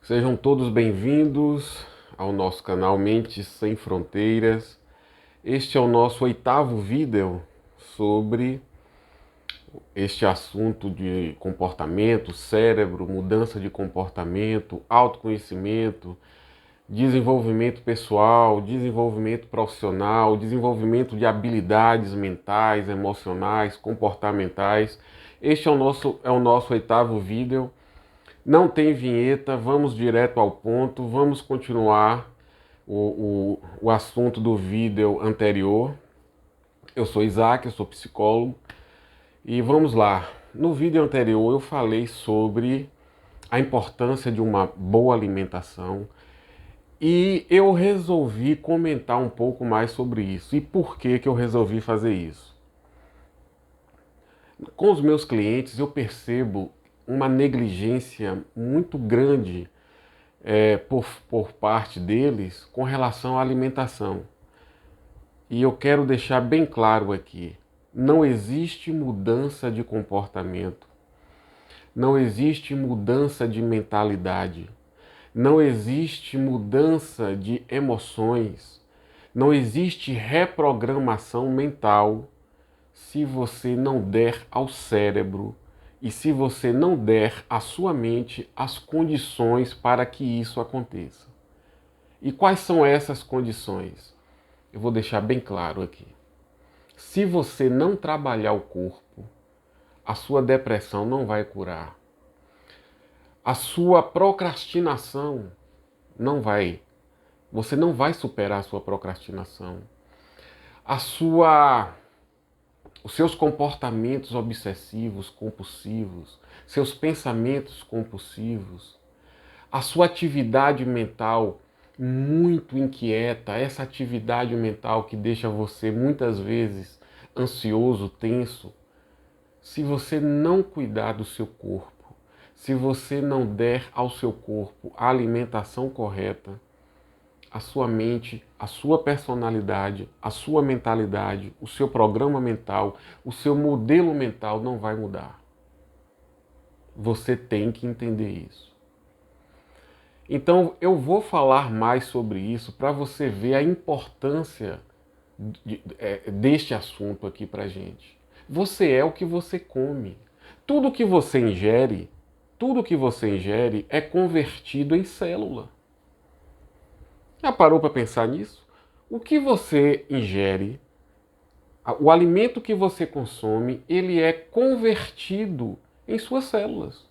Sejam todos bem-vindos ao nosso canal Mentes Sem Fronteiras. Este é o nosso 8º vídeo sobre este assunto de comportamento, cérebro, mudança de comportamento, autoconhecimento, desenvolvimento pessoal, desenvolvimento profissional, desenvolvimento de habilidades mentais, emocionais, comportamentais. Este é o nosso 8º vídeo. Não tem vinheta, vamos direto ao ponto, vamos continuar o assunto do vídeo anterior. Eu sou Isaac, eu sou psicólogo e vamos lá. No vídeo anterior eu falei sobre a importância de uma boa alimentação e eu resolvi comentar um pouco mais sobre isso. E por que que eu resolvi fazer isso? Com os meus clientes eu percebo uma negligência muito grande por parte deles com relação à alimentação. E eu quero deixar bem claro aqui, não existe mudança de comportamento, não existe mudança de mentalidade, não existe mudança de emoções, não existe reprogramação mental se você não der ao cérebro e se você não der à sua mente as condições para que isso aconteça. E quais são essas condições? Eu vou deixar bem claro aqui. Se você não trabalhar o corpo, a sua depressão não vai curar. A sua procrastinação não vai. Você não vai superar a sua procrastinação. Os seus comportamentos obsessivos, compulsivos, seus pensamentos compulsivos, a sua atividade mental muito inquieta, essa atividade mental que deixa você muitas vezes ansioso, tenso, se você não cuidar do seu corpo, se você não der ao seu corpo a alimentação correta, a sua mente, a sua personalidade, a sua mentalidade, o seu programa mental, o seu modelo mental não vai mudar. Você tem que entender isso. Então eu vou falar mais sobre isso para você ver a importância deste assunto aqui para gente. Você é o que você come. Tudo que você ingere, tudo que você ingere é convertido em célula. Já parou para pensar nisso? O que você ingere, o alimento que você consome, ele é convertido em suas células.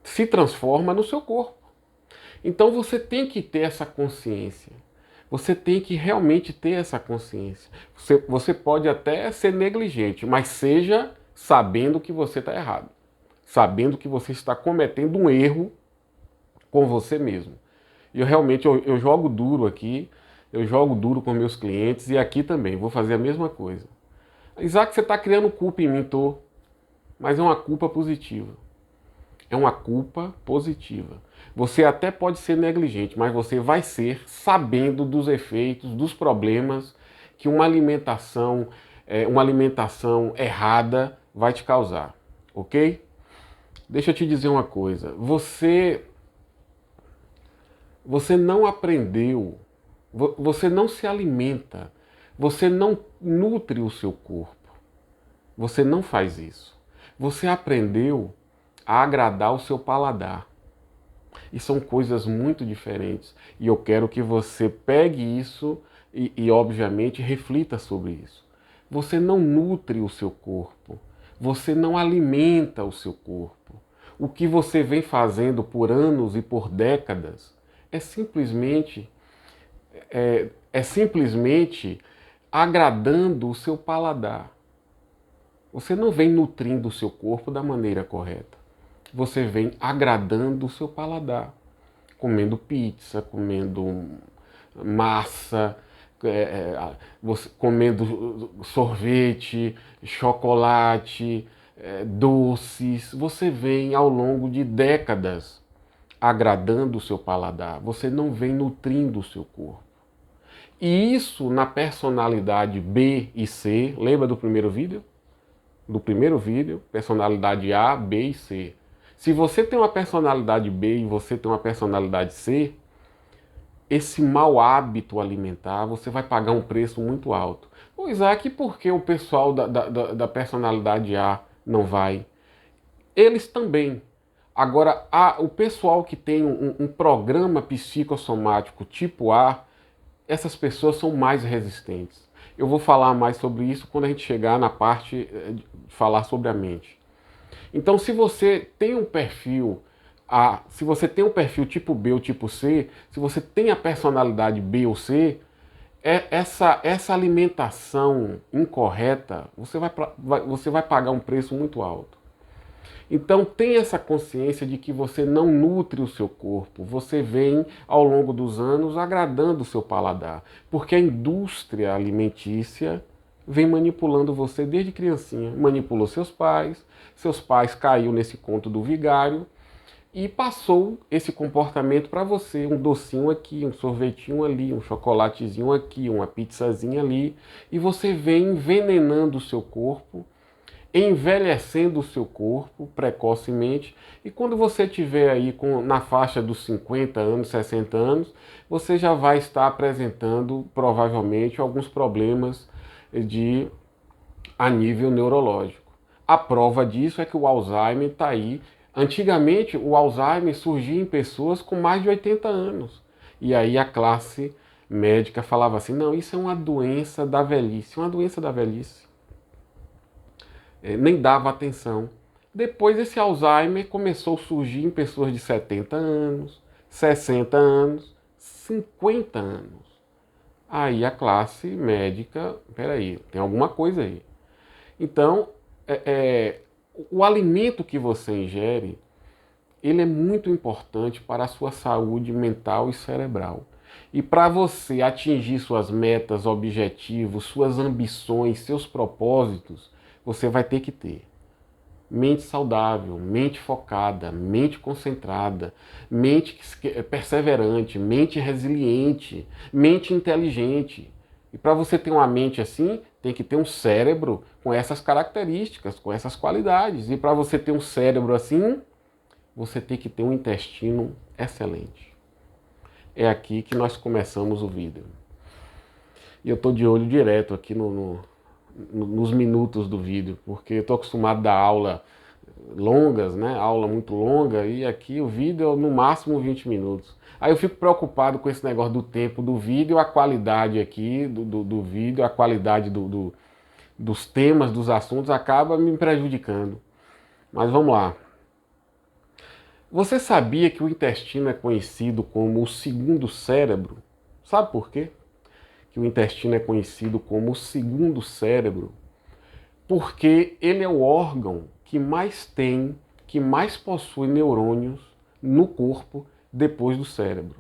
Se transforma no seu corpo. Então você tem que ter essa consciência. Você tem que realmente ter essa consciência. Você pode até ser negligente, mas seja sabendo que você está errado. Sabendo que você está cometendo um erro com você mesmo. E eu jogo duro aqui, eu jogo duro com meus clientes e aqui também, vou fazer a mesma coisa. Isaac, você está criando culpa em mim, tô, mas é uma culpa positiva. É uma culpa positiva. Você até pode ser negligente, mas você vai ser sabendo dos efeitos, dos problemas que uma alimentação errada vai te causar, ok? Deixa eu te dizer uma coisa. Você não aprendeu, você não se alimenta, você não nutre o seu corpo. Você não faz isso. Você aprendeu a agradar o seu paladar. E são coisas muito diferentes. E eu quero que você pegue isso e obviamente, reflita sobre isso. Você não nutre o seu corpo. Você não alimenta o seu corpo. O que você vem fazendo por anos e por décadas é simplesmente agradando o seu paladar. Você não vem nutrindo o seu corpo da maneira correta. Você vem agradando o seu paladar, comendo pizza, comendo massa, comendo sorvete, chocolate, doces. Você vem ao longo de décadas agradando o seu paladar. Você não vem nutrindo o seu corpo. E isso na personalidade B e C, lembra do primeiro vídeo? Do primeiro vídeo, personalidade A, B e C. Se você tem uma personalidade B e você tem uma personalidade C, esse mau hábito alimentar, você vai pagar um preço muito alto. O Isaac, por que o pessoal da personalidade A não vai? Eles também. Agora, o pessoal que tem um programa psicossomático tipo A, essas pessoas são mais resistentes. Eu vou falar mais sobre isso quando a gente chegar na parte de falar sobre a mente. Então, se você tem um perfil A, se você tem um perfil tipo B ou tipo C, se você tem a personalidade B ou C, essa alimentação incorreta, você vai pagar um preço muito alto. Então tenha essa consciência de que você não nutre o seu corpo, você vem ao longo dos anos agradando o seu paladar, porque a indústria alimentícia vem manipulando você desde criancinha, manipulou seus pais caiu nesse conto do vigário e passou esse comportamento para você, um docinho aqui, um sorvetinho ali, um chocolatezinho aqui, uma pizzazinha ali, e você vem envenenando o seu corpo, envelhecendo o seu corpo precocemente, e quando você estiver aí na faixa dos 50 anos, 60 anos, você já vai estar apresentando provavelmente alguns problemas a nível neurológico. A prova disso é que o Alzheimer está aí. Antigamente o Alzheimer surgia em pessoas com mais de 80 anos, e aí a classe médica falava assim, não, isso é uma doença da velhice, uma doença da velhice. Nem dava atenção. Depois esse Alzheimer começou a surgir em pessoas de 70 anos, 60 anos, 50 anos. Aí a classe médica, peraí, tem alguma coisa aí. Então, o alimento que você ingere, ele é muito importante para a sua saúde mental e cerebral. E para você atingir suas metas, objetivos, suas ambições, seus propósitos, você vai ter que ter mente saudável, mente focada, mente concentrada, mente perseverante, mente resiliente, mente inteligente. E para você ter uma mente assim, tem que ter um cérebro com essas características, com essas qualidades. E para você ter um cérebro assim, você tem que ter um intestino excelente. É aqui que nós começamos o vídeo. E eu estou de olho direto aqui nos minutos do vídeo, porque eu estou acostumado a dar aula longas, né? Aula muito longa, e aqui o vídeo é no máximo 20 minutos. Aí eu fico preocupado com esse negócio do tempo do vídeo, a qualidade aqui do vídeo, a qualidade dos temas, dos assuntos, acaba me prejudicando. Mas vamos lá. Você sabia que o intestino é conhecido como o segundo cérebro? Sabe por quê? Que o intestino é conhecido como o segundo cérebro? Porque ele é o órgão que mais possui neurônios no corpo depois do cérebro.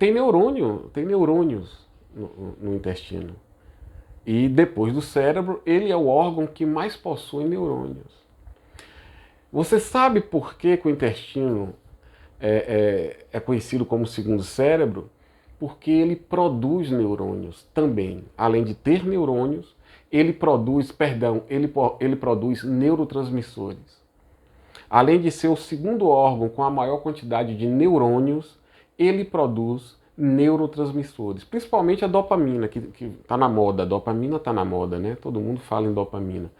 Tem neurônios no intestino. E depois do cérebro, ele é o órgão que mais possui neurônios. Você sabe por que o intestino é conhecido como segundo cérebro? Porque ele produz neurônios também. Além de ter neurônios, ele produz neurotransmissores. Além de ser o segundo órgão com a maior quantidade de neurônios, ele produz neurotransmissores, principalmente a dopamina, que está na moda. A dopamina está na moda, né? Todo mundo fala em dopamina.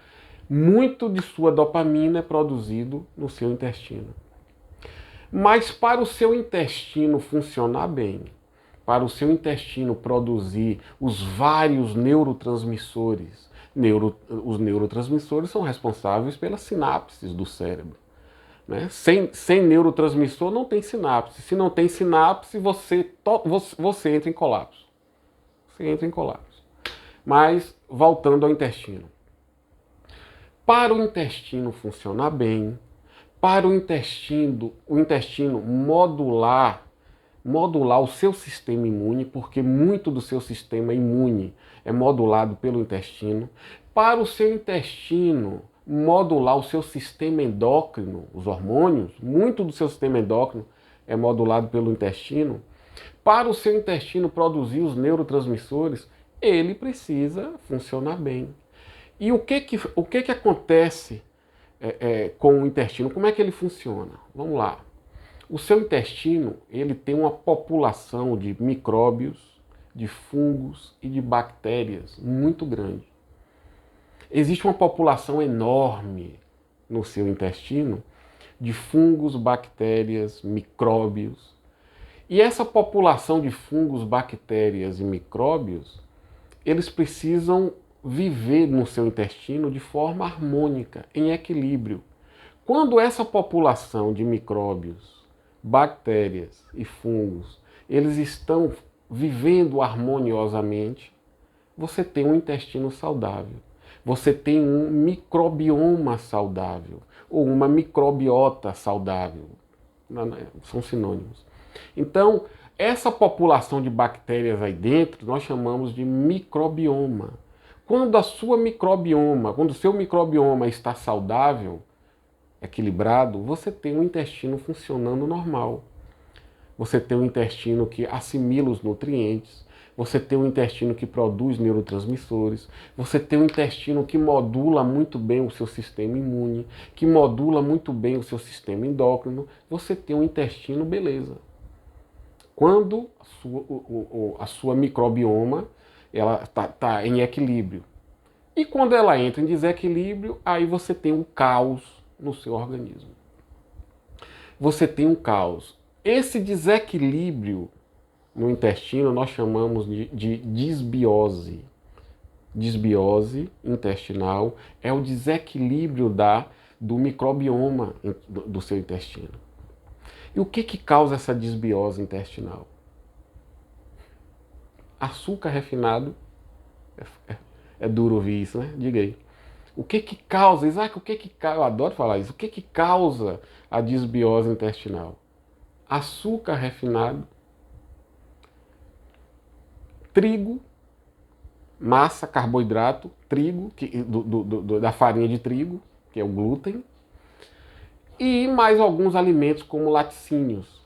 Muito de sua dopamina é produzido no seu intestino. Mas para o seu intestino funcionar bem, para o seu intestino produzir os vários neurotransmissores, os neurotransmissores são responsáveis pelas sinapses do cérebro. Né? Sem neurotransmissor não tem sinapse. Se não tem sinapse, você entra em colapso. Você entra em colapso. Mas, voltando ao intestino. Para o intestino funcionar bem, para o intestino modular o seu sistema imune, porque muito do seu sistema imune é modulado pelo intestino, para o seu intestino modular o seu sistema endócrino, os hormônios, muito do seu sistema endócrino é modulado pelo intestino, para o seu intestino produzir os neurotransmissores, ele precisa funcionar bem. E o que acontece com o intestino. Como é que ele funciona? Vamos lá. O seu intestino, ele tem uma população de micróbios, de fungos e de bactérias muito grande. Existe uma população enorme no seu intestino de fungos, bactérias, micróbios. E essa população de fungos, bactérias e micróbios, eles precisam viver no seu intestino de forma harmônica, em equilíbrio. Quando essa população de micróbios, bactérias e fungos, eles estão vivendo harmoniosamente, você tem um intestino saudável. Você tem um microbioma saudável, ou uma microbiota saudável. São sinônimos. Então, essa população de bactérias aí dentro, nós chamamos de microbioma. Quando o seu microbioma está saudável, equilibrado, você tem um intestino funcionando normal. Você tem um intestino que assimila os nutrientes, você tem um intestino que produz neurotransmissores, você tem um intestino que modula muito bem o seu sistema imune, que modula muito bem o seu sistema endócrino, você tem um intestino beleza. Quando a sua microbioma está em equilíbrio. E quando ela entra em desequilíbrio, aí você tem um caos no seu organismo. Você tem um caos. Esse desequilíbrio no intestino nós chamamos de disbiose. Disbiose intestinal é o desequilíbrio do microbioma do seu intestino. E o que causa essa disbiose intestinal? Açúcar refinado. É duro ouvir isso, né? Diga aí. O que causa, Isaac, eu adoro falar isso, o que causa a disbiose intestinal? Açúcar refinado, trigo, massa, carboidrato, trigo, da farinha de trigo, que é o glúten, e mais alguns alimentos como laticínios.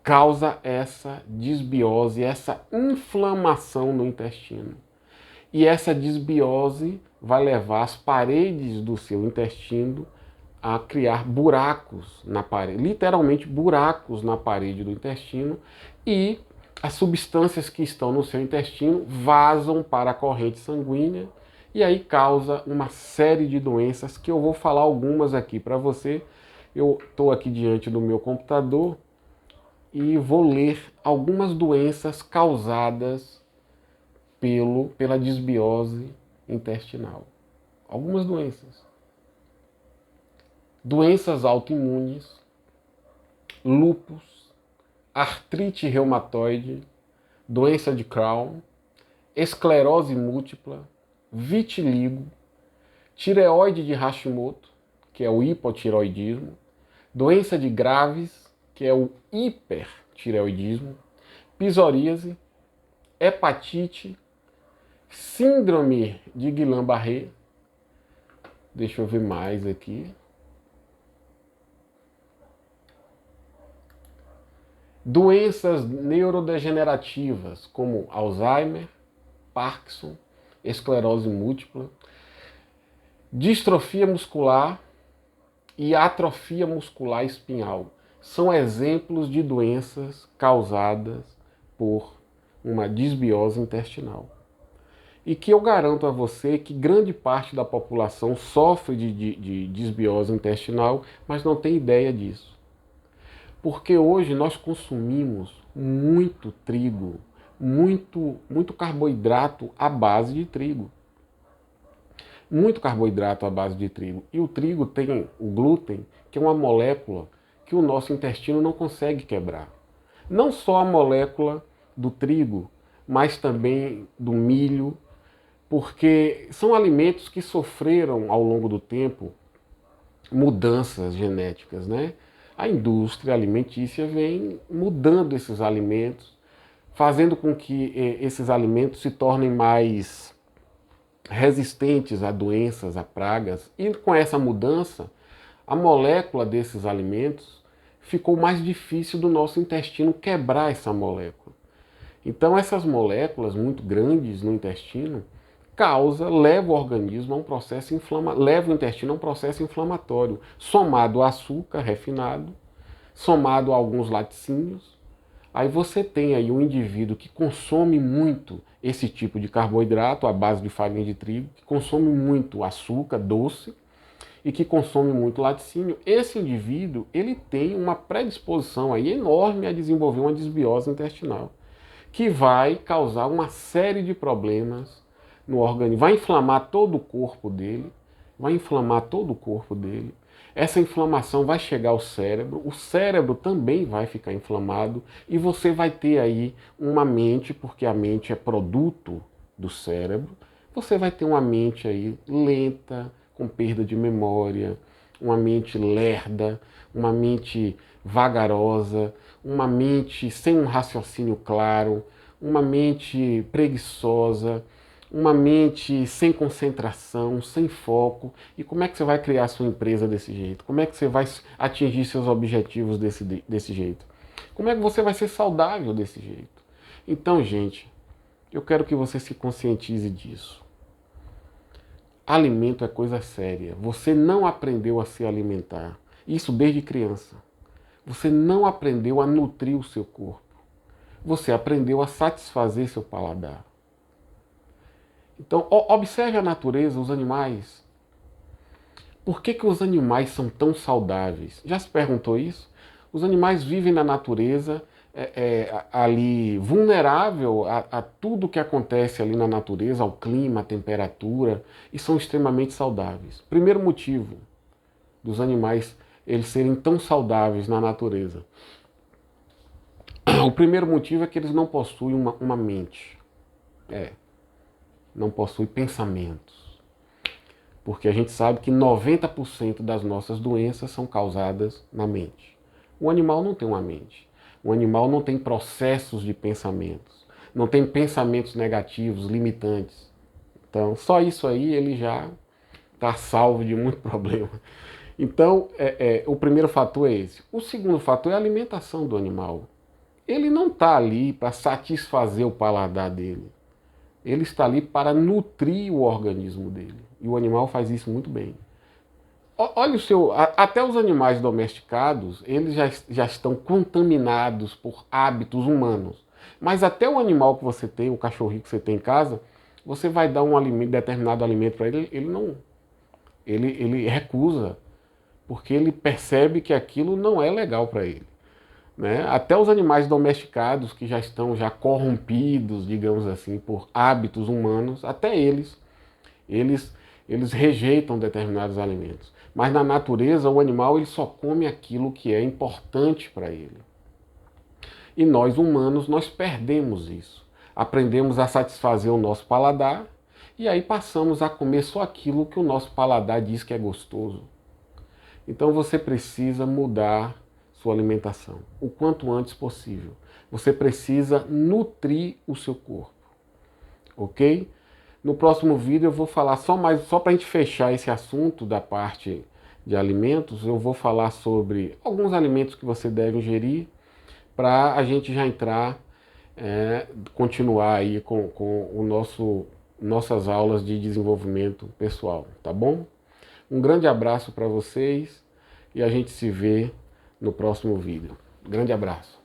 Causa essa disbiose, essa inflamação no intestino. E essa disbiose vai levar as paredes do seu intestino a criar buracos na parede, literalmente buracos na parede do intestino, e as substâncias que estão no seu intestino vazam para a corrente sanguínea e aí causa uma série de doenças que eu vou falar algumas aqui para você. Eu estou aqui diante do meu computador e vou ler algumas doenças causadas pela disbiose intestinal. Algumas doenças. Doenças autoimunes, lúpus, artrite reumatoide, doença de Crohn, esclerose múltipla, vitiligo, tireoide de Hashimoto, que é o hipotireoidismo, doença de Graves, que é o hipertireoidismo, psoríase, hepatite, síndrome de Guillain-Barré. Deixa eu ver mais aqui. Doenças neurodegenerativas como Alzheimer, Parkinson, esclerose múltipla, distrofia muscular e atrofia muscular espinhal. São exemplos de doenças causadas por uma disbiose intestinal. E que eu garanto a você que grande parte da população sofre de disbiose intestinal, mas não tem ideia disso. Porque hoje nós consumimos muito trigo, muito carboidrato à base de trigo. Muito carboidrato à base de trigo. E o trigo tem o glúten, que é uma molécula que o nosso intestino não consegue quebrar. Não só a molécula do trigo, mas também do milho, porque são alimentos que sofreram ao longo do tempo mudanças genéticas, né? A indústria alimentícia vem mudando esses alimentos, fazendo com que esses alimentos se tornem mais resistentes a doenças, a pragas. E com essa mudança, a molécula desses alimentos ficou mais difícil do nosso intestino quebrar essa molécula. Então essas moléculas muito grandes no intestino leva o organismo a um processo leva o intestino a um processo inflamatório, somado ao açúcar refinado, somado a alguns laticínios. Aí você tem aí um indivíduo que consome muito esse tipo de carboidrato à base de farinha de trigo, que consome muito açúcar doce e que consome muito laticínio. Esse indivíduo, ele tem uma predisposição aí enorme a desenvolver uma desbiose intestinal, que vai causar uma série de problemas no organismo, vai inflamar todo o corpo dele, Essa inflamação vai chegar ao cérebro, o cérebro também vai ficar inflamado e você vai ter aí uma mente, porque a mente é produto do cérebro, você vai ter uma mente aí lenta, com perda de memória, uma mente lerda, uma mente vagarosa, uma mente sem um raciocínio claro, uma mente preguiçosa, uma mente sem concentração, sem foco. E como é que você vai criar sua empresa desse jeito? Como é que você vai atingir seus objetivos desse jeito? Como é que você vai ser saudável desse jeito? Então, gente, eu quero que você se conscientize disso. Alimento é coisa séria. Você não aprendeu a se alimentar. Isso desde criança. Você não aprendeu a nutrir o seu corpo. Você aprendeu a satisfazer seu paladar. Então, observe a natureza, os animais. Por que os animais são tão saudáveis? Já se perguntou isso? Os animais vivem na natureza, ali vulnerável a tudo que acontece ali na natureza, ao clima, à temperatura, e são extremamente saudáveis. Primeiro motivo dos animais eles serem tão saudáveis na natureza. O primeiro motivo é que eles não possuem uma mente. Não possuem pensamentos. Porque a gente sabe que 90% das nossas doenças são causadas na mente. O animal não tem uma mente. O animal não tem processos de pensamentos. Não tem pensamentos negativos, limitantes. Então, só isso aí ele já está salvo de muito problema. Então, o primeiro fator é esse. O segundo fator é a alimentação do animal. Ele não está ali para satisfazer o paladar dele. Ele está ali para nutrir o organismo dele. E o animal faz isso muito bem. Olha até os animais domesticados, eles já estão contaminados por hábitos humanos. Mas até o animal que você tem, o cachorrinho que você tem em casa, você vai dar determinado alimento para ele, ele recusa, porque ele percebe que aquilo não é legal para ele. Né? Até os animais domesticados que já estão corrompidos, digamos assim, por hábitos humanos, até eles rejeitam determinados alimentos. Mas na natureza, o animal ele só come aquilo que é importante para ele. E nós humanos, nós perdemos isso. Aprendemos a satisfazer o nosso paladar e aí passamos a comer só aquilo que o nosso paladar diz que é gostoso. Então você precisa mudar sua alimentação o quanto antes possível. Você precisa nutrir o seu corpo, ok? No próximo vídeo eu vó falar só para a gente fechar esse assunto da parte de alimentos, eu vou falar sobre alguns alimentos que você deve ingerir para a gente já entrar, continuar aí com nossas aulas de desenvolvimento pessoal, tá bom? Um grande abraço para vocês e a gente se vê no próximo vídeo. Grande abraço.